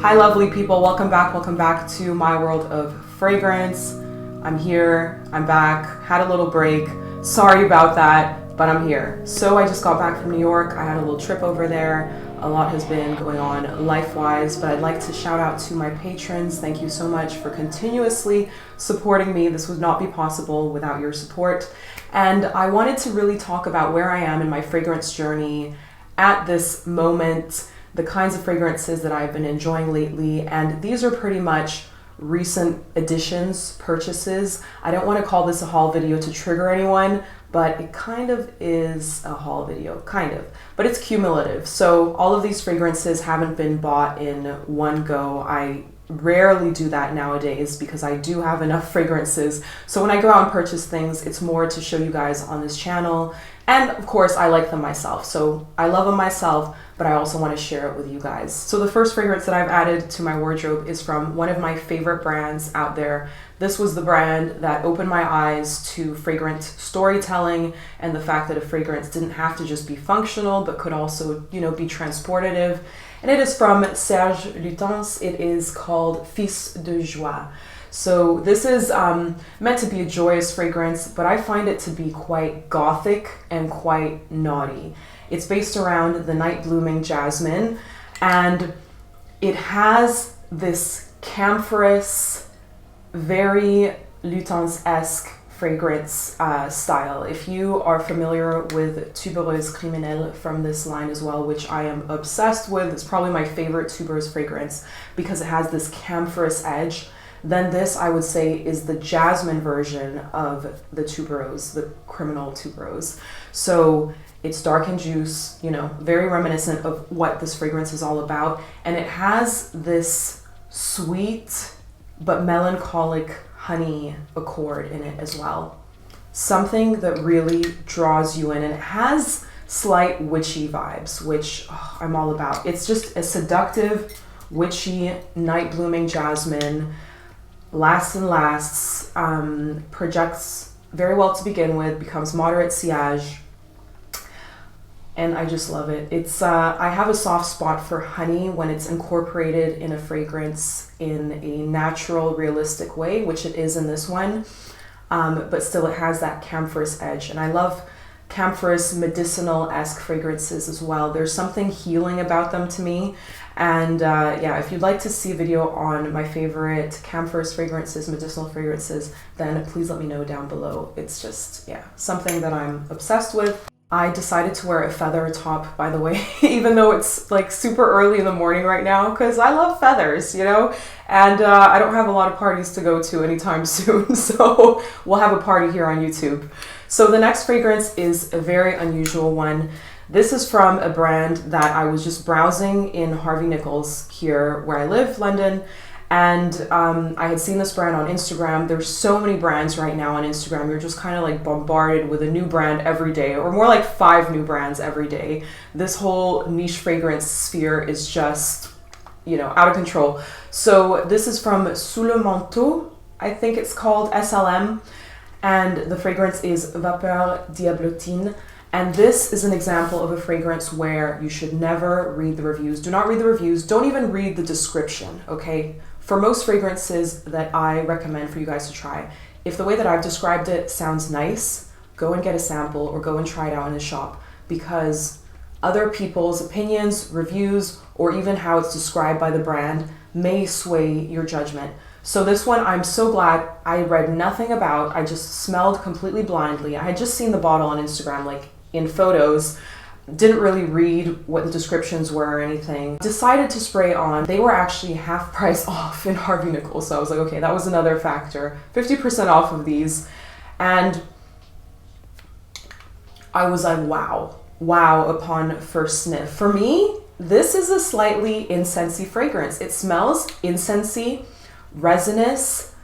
Hi lovely people, welcome back to my world of fragrance. I'm here, I'm back, had a little break. Sorry about that, but I'm here. So I just got back from New York. I had a little trip over there. A lot has been going on life-wise, but I'd like to shout out to my patrons. Thank you so much for continuously supporting me. This would not be possible without your support. And I wanted to really talk about where I am in my fragrance journey at this moment, the kinds of fragrances that I've been enjoying lately, and these are pretty much recent additions, purchases. I don't want to call this a haul video to trigger anyone, but it kind of is a haul video, kind of, but it's cumulative. So all of these fragrances haven't been bought in one go. I rarely do that nowadays because I do have enough fragrances. So when I go out and purchase things, it's more to show you guys on this channel. And of course, I like them myself. So I love them myself, but I also want to share it with you guys. So the first fragrance that I've added to my wardrobe is from one of my favorite brands out there. This was the brand that opened my eyes to fragrance storytelling and the fact that a fragrance didn't have to just be functional, but could also, be transportative. And it is from Serge Lutens. It is called Fils de Joie. So this is meant to be a joyous fragrance, but I find it to be quite gothic and quite naughty. It's based around the night blooming jasmine, and it has this camphorous, very Lutens-esque fragrance style. If you are familiar with Tubèreuse Criminelle from this line as well, which I am obsessed with, it's probably my favorite Tubèreuse fragrance because it has this camphorous edge. Then this, I would say, is the jasmine version of the Tubèreuse, the criminal Tubèreuse. So it's dark and juice, very reminiscent of what this fragrance is all about. And it has this sweet but melancholic honey accord in it as well. Something that really draws you in, and it has slight witchy vibes, which I'm all about. It's just a seductive, witchy, night blooming jasmine. Lasts and lasts, projects very well to begin with, becomes moderate sillage, and I just love it. It's I have a soft spot for honey when it's incorporated in a fragrance in a natural, realistic way, which it is in this one, but still it has that camphorous edge, and I love camphorous, medicinal-esque fragrances as well. There's something healing about them to me. And yeah, if you'd like to see a video on my favorite camphorous fragrances, medicinal fragrances, then please let me know down below. It's just, yeah, something that I'm obsessed with. I decided to wear a feather top, by the way, even though it's like super early in the morning right now, because I love feathers, and I don't have a lot of parties to go to anytime soon, so we'll have a party here on YouTube. So the next fragrance is a very unusual one. This is from a brand that I was just browsing in Harvey Nichols here where I live, London, and I had seen this brand on Instagram. There's so many brands right now on Instagram. You're just kind of like bombarded with a new brand every day, or more like 5 new brands every day. This whole niche fragrance sphere is just, out of control. So this is from Sous le Manteau, I think it's called, SLM, and the fragrance is Vapeurs Diablotines. And this is an example of a fragrance where you should never read the reviews. Do not read the reviews. Don't even read the description, okay? For most fragrances that I recommend for you guys to try, if the way that I've described it sounds nice, go and get a sample or go and try it out in a shop, because other people's opinions, reviews, or even how it's described by the brand may sway your judgment. So this one, I'm so glad I read nothing about. I just smelled completely blindly. I had just seen the bottle on Instagram, like in photos, didn't really read what the descriptions were or anything. Decided to spray on. They were actually half price off in Harvey Nichols, so I was like, okay, that was another factor. 50% off of these, and I was like, wow upon first sniff. For me, this is a slightly incensey fragrance. It smells incensey, resinous,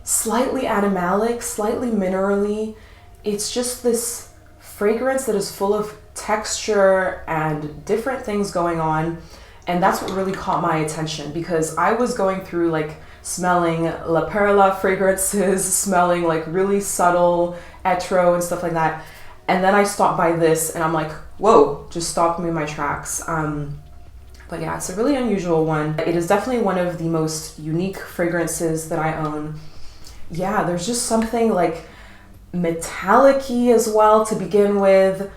slightly animalic, slightly minerally. It's just this fragrance that is full of texture and different things going on, and that's what really caught my attention, because I was going through like smelling La Perla fragrances, smelling like really subtle etro and stuff like that, and then I stopped by this and I'm like, whoa, just stopped me in my tracks. But yeah, it's a really unusual one. It is definitely one of the most unique fragrances that I own. Yeah, there's just something like metallic-y as well to begin with.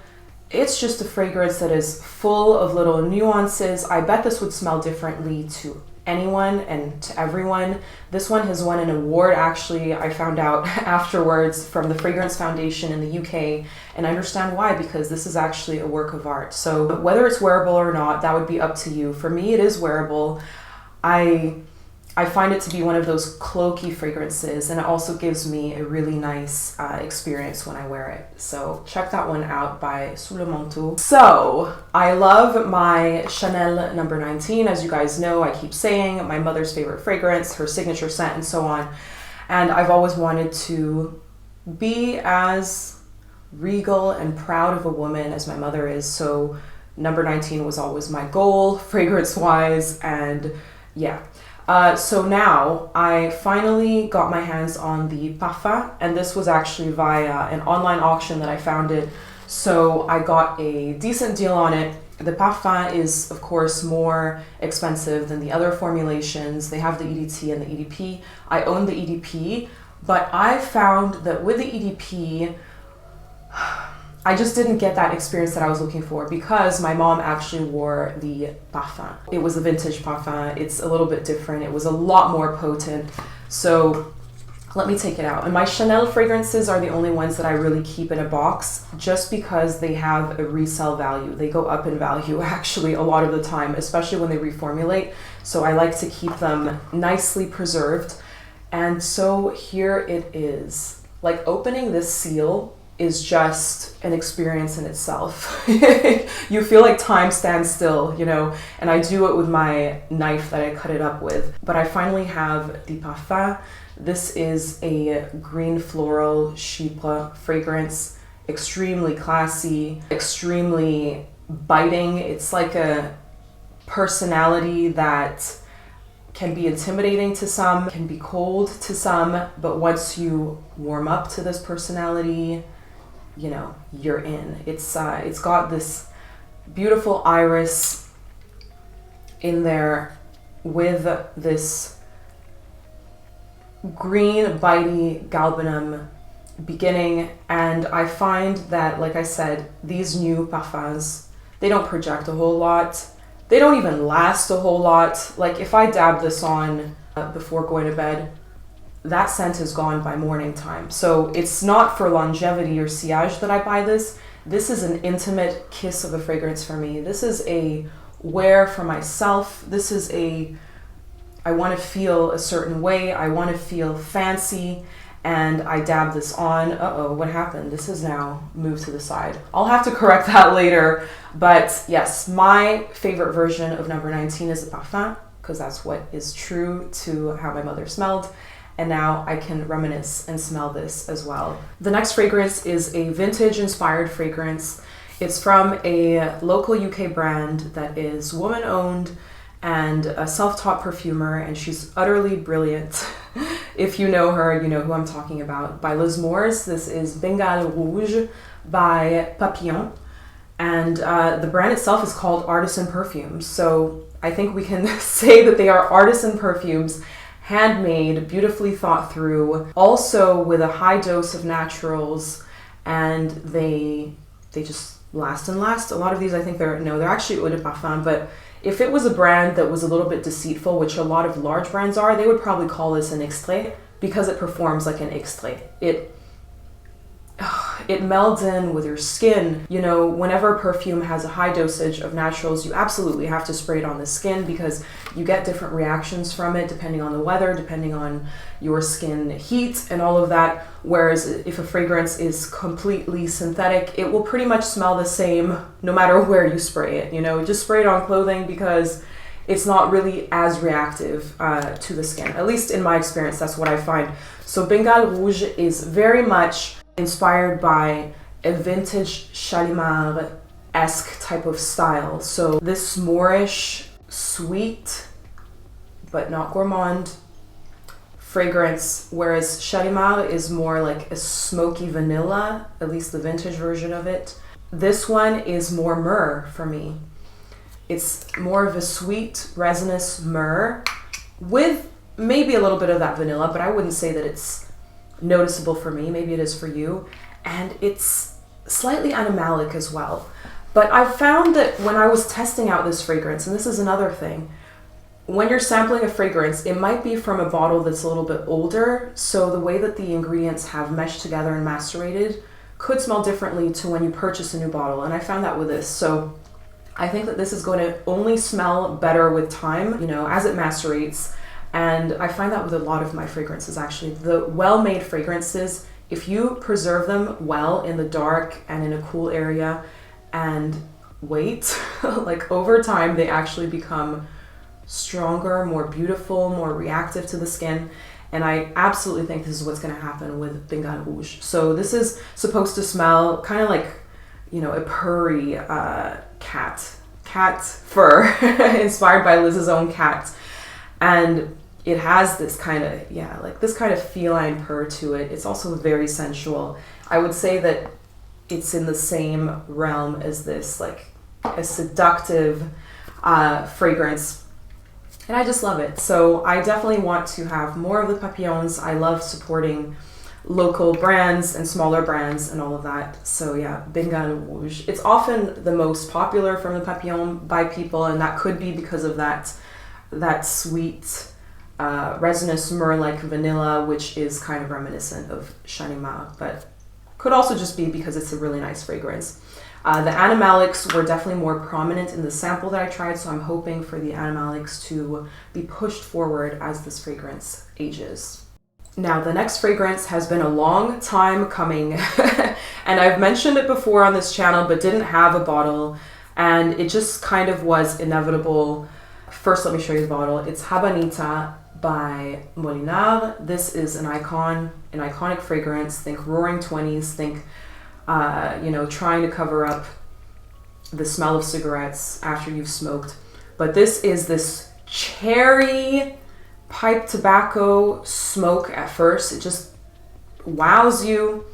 It's just a fragrance that is full of little nuances. I bet this would smell differently to anyone and to everyone. This one has won an award, actually, I found out afterwards, from the Fragrance Foundation in the UK, and I understand why, because this is actually a work of art. So whether it's wearable or not, that would be up to you. For me, it is wearable. I find it to be one of those cloaky fragrances, and it also gives me a really nice experience when I wear it. So check that one out by Sous le Manteau. So I love my Chanel number 19. As you guys know, I keep saying my mother's favorite fragrance, her signature scent, and so on. And I've always wanted to be as regal and proud of a woman as my mother is. So number 19 was always my goal, fragrance-wise, and yeah. So now I finally got my hands on the Parfum, and this was actually via an online auction that I found it. So I got a decent deal on it. The Parfum is, of course, more expensive than the other formulations. They have the EDT and the EDP. I own the EDP, but I found that with the EDP, I just didn't get that experience that I was looking for, because my mom actually wore the Parfum. It was a vintage Parfum. It's a little bit different. It was a lot more potent. So let me take it out. And my Chanel fragrances are the only ones that I really keep in a box, just because they have a resale value. They go up in value actually a lot of the time, especially when they reformulate. So I like to keep them nicely preserved. And so here it is. Like, opening this seal is just an experience in itself. You feel like time stands still, you know, and I do it with my knife that I cut it up with. But I finally have the Parfum. This is a green floral chypre fragrance, extremely classy, extremely biting. It's like a personality that can be intimidating to some, can be cold to some, but once you warm up to this personality, you know, you're in. It's got this beautiful iris in there with this green bitey galbanum beginning, and I find that, like I said, these new parfums, they don't project a whole lot. They don't even last a whole lot. Like, if I dab this on before going to bed, that scent is gone by morning time. So it's not for longevity or sillage that I buy this. This is an intimate kiss of a fragrance for me. This is a wear for myself. This is I want to feel a certain way. I want to feel fancy, and I dab this on. Uh-oh, what happened? This is now moved to the side. I'll have to correct that later. But yes, my favorite version of number 19 is the Parfum, because that's what is true to how my mother smelled. And now I can reminisce and smell this as well. The next fragrance is a vintage inspired fragrance. It's from a local UK brand that is woman owned and a self-taught perfumer, and she's utterly brilliant. If you know her, you know who I'm talking about. By Liz Moores, this is Bengale Rouge by Papillon. And the brand itself is called Artisan Perfumes. So I think we can say that they are artisan perfumes, handmade, beautifully thought through, also with a high dose of naturals, and they just last and last. A lot of these, I think they're actually eau de parfum, but if it was a brand that was a little bit deceitful, which a lot of large brands are, they would probably call this an extrait, because it performs like an extrait. It melds in with your skin. You know, whenever perfume has a high dosage of naturals, you absolutely have to spray it on the skin, because you get different reactions from it depending on the weather, depending on your skin heat and all of that. Whereas if a fragrance is completely synthetic, it will pretty much smell the same no matter where you spray it. You know, just spray it on clothing, because it's not really as reactive to the skin. At least in my experience, that's what I find. So Bengale Rouge is very much inspired by a vintage Shalimar-esque type of style. So this Moorish, sweet, but not gourmand fragrance, whereas Shalimar is more like a smoky vanilla, at least the vintage version of it. This one is more myrrh for me. It's more of a sweet, resinous myrrh with maybe a little bit of that vanilla, but I wouldn't say that it's noticeable for me. Maybe it is for you. And it's slightly animalic as well. But I've found that when I was testing out this fragrance, and this is another thing, when you're sampling a fragrance, it might be from a bottle that's a little bit older, so the way that the ingredients have meshed together and macerated could smell differently to when you purchase a new bottle, and I found that with this. So I think that this is going to only smell better with time, you know, as it macerates, and I find that with a lot of my fragrances actually. The well-made fragrances, if you preserve them well in the dark and in a cool area and wait, like over time, they actually become stronger, more beautiful, more reactive to the skin. And I absolutely think this is what's going to happen with Bengale Rouge. So this is supposed to smell kind of like, you know, a purry cat fur inspired by Liz's own cat. And it has this kind of, yeah, like this kind of feline purr to it. It's also very sensual. I would say that it's in the same realm as this, like a seductive fragrance. And I just love it. So I definitely want to have more of the Papillons. I love supporting local brands and smaller brands and all of that. So yeah, Bengale Rouge. It's often the most popular from the Papillon by people, and that could be because of that sweet, resinous myrrh-like vanilla, which is kind of reminiscent of Chanimard, but could also just be because it's a really nice fragrance. The animalics were definitely more prominent in the sample that I tried, so I'm hoping for the animalics to be pushed forward as this fragrance ages. Now, the next fragrance has been a long time coming, and I've mentioned it before on this channel, but didn't have a bottle, and it just kind of was inevitable. First, let me show you the bottle. It's Habanita by Molinard. This is an iconic fragrance. Think Roaring 20s, think you know, trying to cover up the smell of cigarettes after you've smoked. But this is this cherry pipe tobacco smoke at first. It just wows you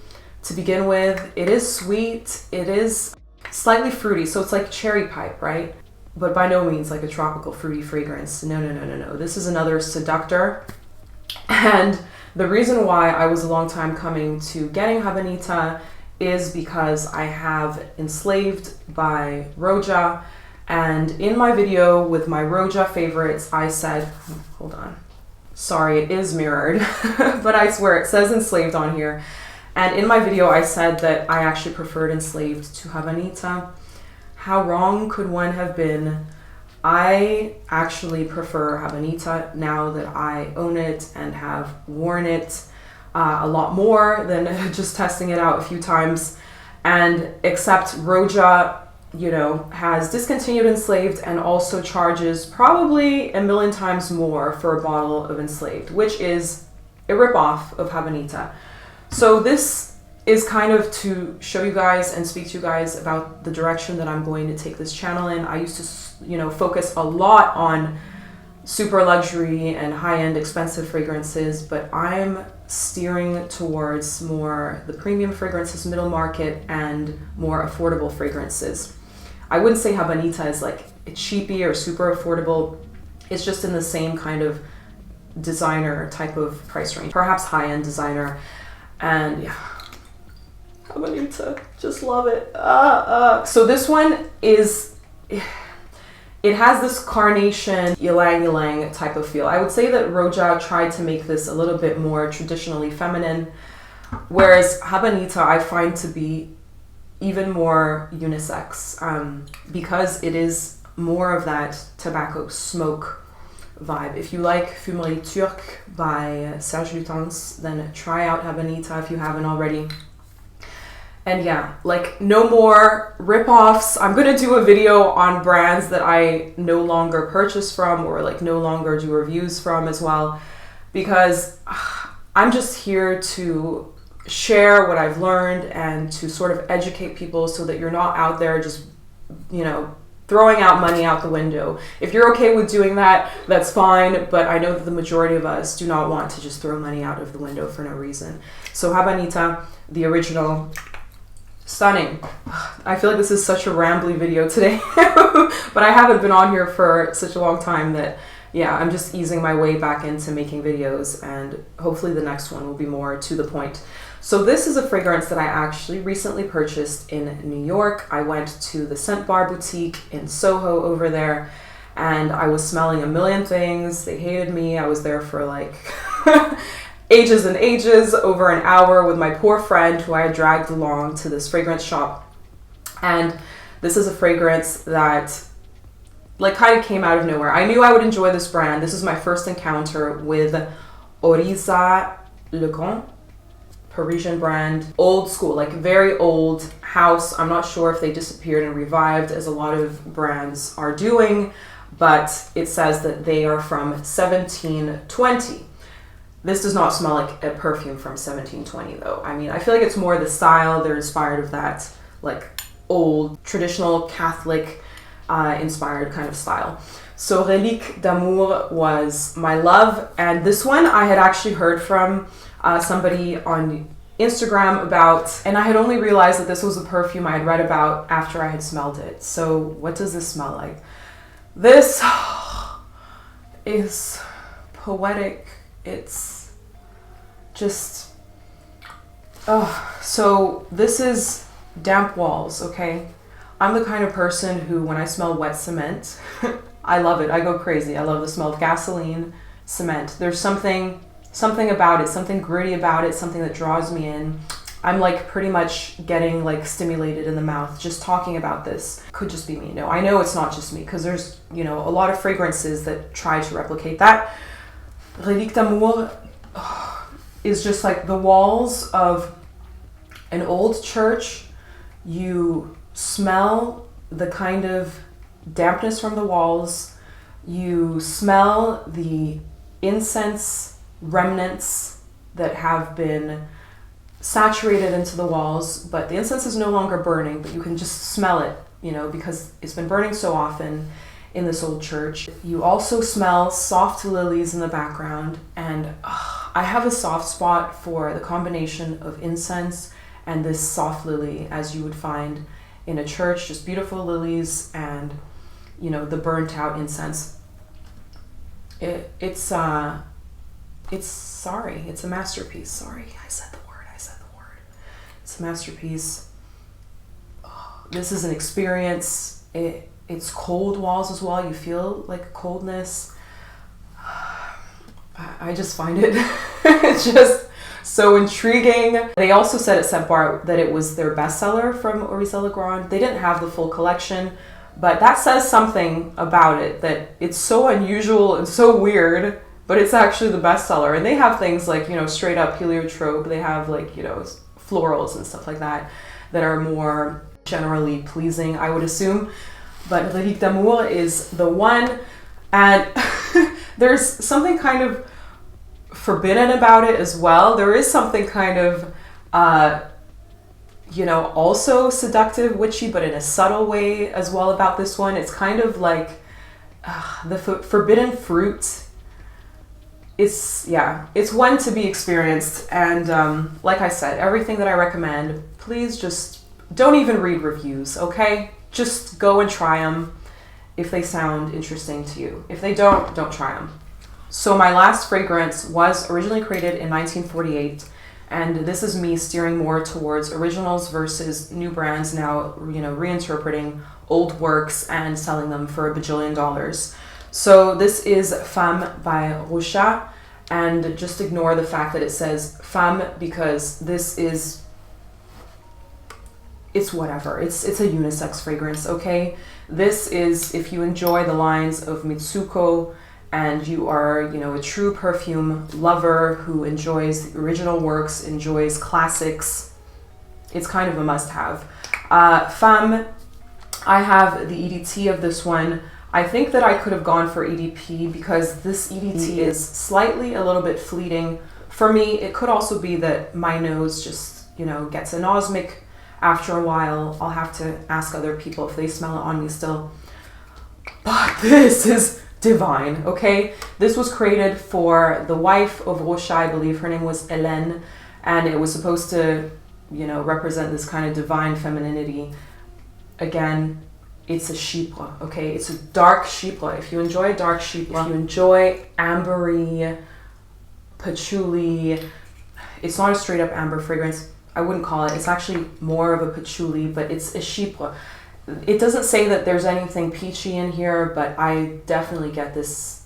to begin with. It is sweet. It is slightly fruity. So it's like cherry pipe, right? But by no means like a tropical fruity fragrance. No. This is another seductor. And the reason why I was a long time coming to getting Habanita is because I have Enslaved by Roja, and in my video with my Roja favorites, I said, hold on, sorry, it is mirrored, but I swear it says Enslaved on here, and in my video I said that I actually preferred Enslaved to Habanita. How wrong could one have been? I actually prefer Habanita now that I own it and have worn it a lot more than just testing it out a few times. And except Roja, you know, has discontinued Enslaved and also charges probably a million times more for a bottle of Enslaved, which is a ripoff of Habanita. So this is kind of to show you guys and speak to you guys about the direction that I'm going to take this channel in. I used to, you know, focus a lot on super luxury and high-end expensive fragrances, but I'm steering towards more the premium fragrances, middle market, and more affordable fragrances. I wouldn't say Habanita is like a cheapy or super affordable. It's just in the same kind of designer type of price range, perhaps high-end designer. And yeah, Habanita, just love it. So this one is, it has this carnation, ylang type of feel. I would say that Roja tried to make this a little bit more traditionally feminine, whereas Habanita I find to be even more unisex, because it is more of that tobacco smoke vibe. If you like Fumerie Turque by Serge Lutens, then try out Habanita if you haven't already. And yeah, like no more rip-offs. I'm gonna do a video on brands that I no longer purchase from or like no longer do reviews from as well, because I'm just here to share what I've learned and to sort of educate people so that you're not out there just, you know, throwing out money out the window. If you're okay with doing that, that's fine, but I know that the majority of us do not want to just throw money out of the window for no reason. So Habanita, the original, Stunning. I feel like this is such a rambly video today, but I haven't been on here for such a long time that, yeah, I'm just easing my way back into making videos, and hopefully the next one will be more to the point. So this is a fragrance that I actually recently purchased in New York. I went to the Scent Bar boutique in Soho over there, and I was smelling a million things. They hated me. I was there for like ages and ages, over an hour with my poor friend who I had dragged along to this fragrance shop. And this is a fragrance that like kind of came out of nowhere. I knew I would enjoy this brand. This is my first encounter with Oriza Legrand, Parisian brand, old school, like very old house. I'm not sure if they disappeared and revived as a lot of brands are doing, but it says that they are from 1720. This does not smell like a perfume from 1720 though. I mean, I feel like it's more the style. They're inspired of that like old traditional Catholic inspired kind of style. So Relique d'Amour was my love, and this one I had actually heard from somebody on Instagram about, and I had only realized that this was a perfume I had read about after I had smelled it. So what does this smell like? This is poetic. It's just, oh, so this is damp walls, okay? I'm the kind of person who, when I smell wet cement, I love it. I go crazy. I love the smell of gasoline, cement. There's something about it, something gritty about it, something that draws me in. I'm like pretty much getting like stimulated in the mouth just talking about this. Could just be me. No, I know it's not just me, because there's, you know, a lot of fragrances that try to replicate that. Relique d'Amour is just like the walls of an old church. You smell the kind of dampness from the walls. You smell the incense remnants that have been saturated into the walls, but the incense is no longer burning, but you can just smell it, you know, because it's been burning so often in this old church. You also smell soft lilies in the background, and I have a soft spot for the combination of incense and this soft lily, as you would find in a church, just beautiful lilies and, you know, the burnt out incense. It's a masterpiece. Sorry, I said the word. It's a masterpiece. This is an experience. It's cold walls as well. You feel like coldness. I just find it just so intriguing. They also said at Scent Bar that it was their bestseller from Oriza Legrand. They didn't have the full collection, but that says something about it, that it's so unusual and so weird, but it's actually the bestseller. And they have things like, you know, straight up heliotrope. They have like, you know, florals and stuff like that that are more generally pleasing, I would assume. But Relique d'Amour is the one, and there's something kind of forbidden about it as well. There is something kind of, you know, also seductive, witchy, but in a subtle way as well about this one. It's kind of like the forbidden fruit. It's one to be experienced. And like I said, everything that I recommend, please just don't even read reviews, okay? Just go and try them if they sound interesting to you. If they don't try them. So my last fragrance was originally created in 1948, and this is me steering more towards originals versus new brands now, you know, reinterpreting old works and selling them for $1 bajillion. So this is Femme by Roja, and just ignore the fact that it says Femme, because this is, it's whatever. It's a unisex fragrance, okay? This is, if you enjoy the lines of Mitsouko and you are, you know, a true perfume lover who enjoys the original works, enjoys classics, it's kind of a must-have. Femme, I have the EDT of this one. I think that I could have gone for EDP because this EDT is slightly a little bit fleeting. For me, it could also be that my nose just, you know, gets anosmic after a while. I'll have to ask other people if they smell it on me still. But this is divine, okay? This was created for the wife of Rocha, I believe her name was Hélène, and it was supposed to you know, represent this kind of divine femininity. Again, it's a chypre, okay? It's a dark chypre. If you enjoy dark chypre, if you enjoy ambery, patchouli, it's not a straight up amber fragrance. I wouldn't call it. It's actually more of a patchouli, but it's a chypre. It doesn't say that there's anything peachy in here, but I definitely get this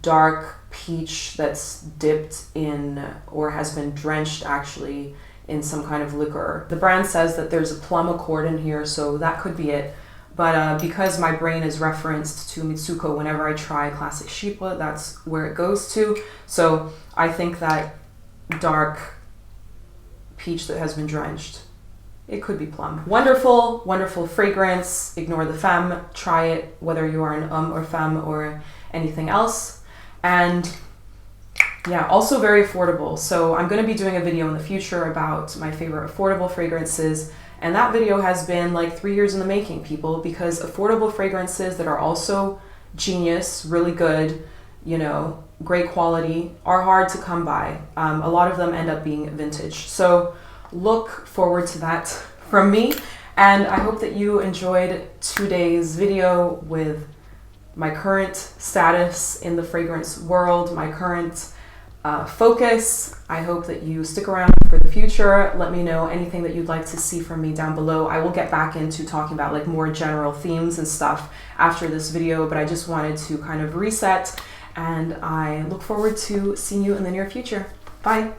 dark peach that's dipped in, or has been drenched actually, in some kind of liquor. The brand says that there's a plum accord in here, so that could be it. But because my brain is referenced to Mitsouko whenever I try classic chypre, that's where it goes to. So I think that dark peach that has been drenched, it could be plum. Wonderful, wonderful fragrance. Ignore the femme. Try it whether you are an or femme or anything else. And yeah, also very affordable. So I'm going to be doing a video in the future about my favorite affordable fragrances. And that video has been like 3 years in the making, people, because affordable fragrances that are also genius, really good, you know, great quality, are hard to come by. A lot of them end up being vintage. So look forward to that from me. And I hope that you enjoyed today's video with my current status in the fragrance world, my current focus. I hope that you stick around for the future. Let me know anything that you'd like to see from me down below. I will get back into talking about like more general themes and stuff after this video, but I just wanted to kind of reset, and I look forward to seeing you in the near future. Bye.